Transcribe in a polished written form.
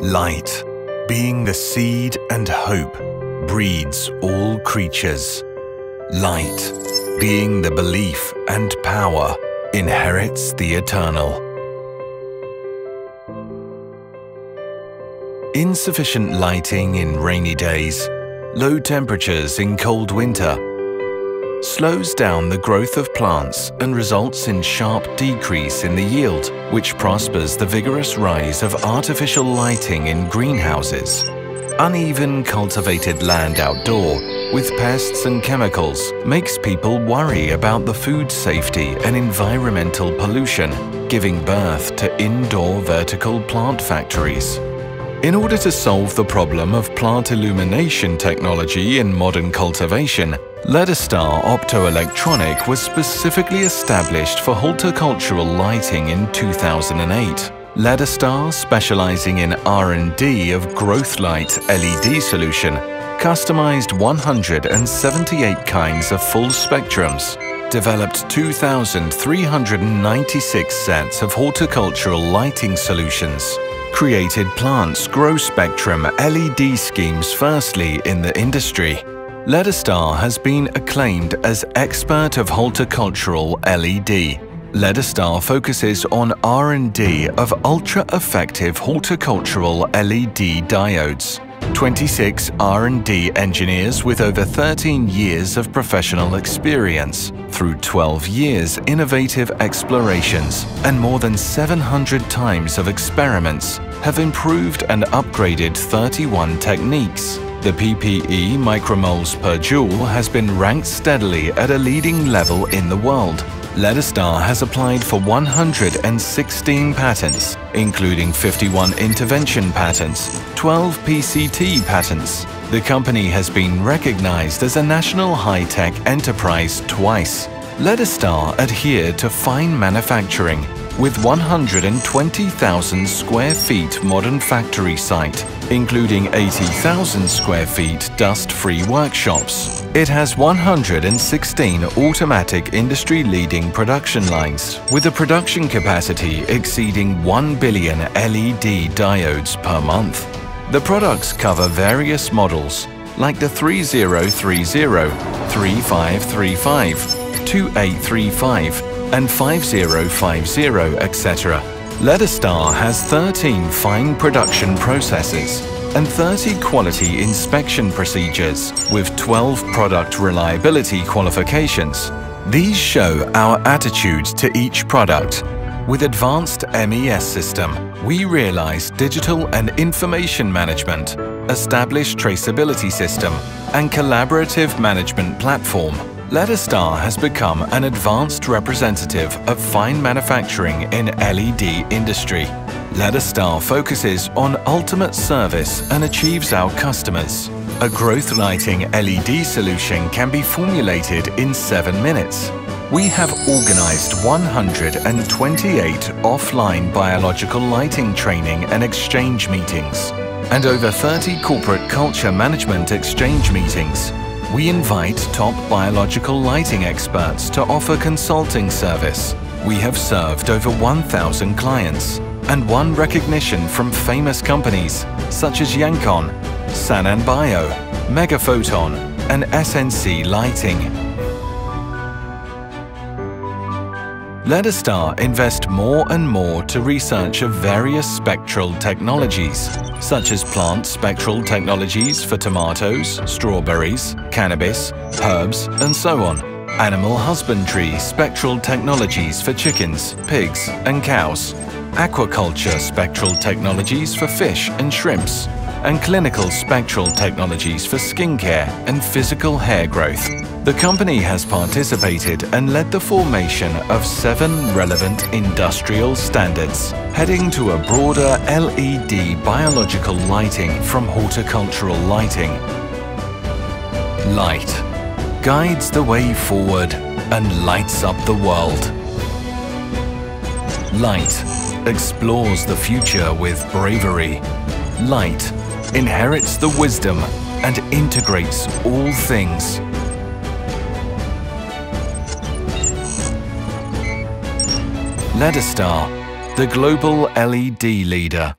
Light, being the seed and hope, breeds all creatures. Light, being the belief and power, inherits the eternal. Insufficient lighting in rainy days, low temperatures in cold winter, slows down the growth of plants and results in sharp decrease in the yield, which prospers the vigorous rise of artificial lighting in greenhouses. Uneven cultivated land outdoor, with pests and chemicals, makes people worry about the food safety and environmental pollution, giving birth to indoor vertical plant factories. In order to solve the problem of plant illumination technology in modern cultivation, LEDESTAR Optoelectronic was specifically established for horticultural lighting in 2008. LEDESTAR, specializing in R&D of growth light LED solution, customized 178 kinds of full spectrums, developed 2,396 sets of horticultural lighting solutions, created plants grow spectrum LED schemes firstly in the industry. LEDESTAR has been acclaimed as expert of horticultural LED. LEDESTAR focuses on R&D of ultra-effective horticultural LED diodes. 26 R&D engineers with over 13 years of professional experience, through 12 years innovative explorations and more than 700 times of experiments, have improved and upgraded 31 techniques. The PPE micromoles per joule has been ranked steadily at a leading level in the world. LEDESTAR has applied for 116 patents, including 51 intervention patents, 12 PCT patents. The company has been recognized as a national high-tech enterprise twice. LEDESTAR adhered to fine manufacturing, with 120,000 square feet modern factory site, including 80,000 square feet dust-free workshops. It has 116 automatic industry-leading production lines, with a production capacity exceeding 1 billion LED diodes per month. The products cover various models, like the 3030, 3535, 2835, and 5050, etc. LEDESTAR has 13 fine production processes and 30 quality inspection procedures with 12 product reliability qualifications. These show our attitude to each product. With advanced MES system, we realize digital and information management, established traceability system, and collaborative management platform. LEDESTAR has become an advanced representative of fine manufacturing in LED industry. LEDESTAR focuses on ultimate service and achieves our customers. A growth lighting LED solution can be formulated in 7 minutes. We have organized 128 offline biological lighting training and exchange meetings, and over 30 corporate culture management exchange meetings. We invite top biological lighting experts to offer consulting service. We have served over 1,000 clients and won recognition from famous companies such as Yankon, Sanan Bio, Megaphoton, and SNC Lighting. LEDESTAR invest more and more to research of various spectral technologies, such as plant spectral technologies for tomatoes, strawberries, cannabis, herbs, and so on. Animal husbandry spectral technologies for chickens, pigs, and cows. Aquaculture spectral technologies for fish and shrimps. And clinical spectral technologies for skincare and physical hair growth. The company has participated and led the formation of 7 relevant industrial standards, heading to a broader LED biological lighting from horticultural lighting. Light guides the way forward and lights up the world. Light explores the future with bravery. Light inherits the wisdom and integrates all things. LEDESTAR, the global LED leader.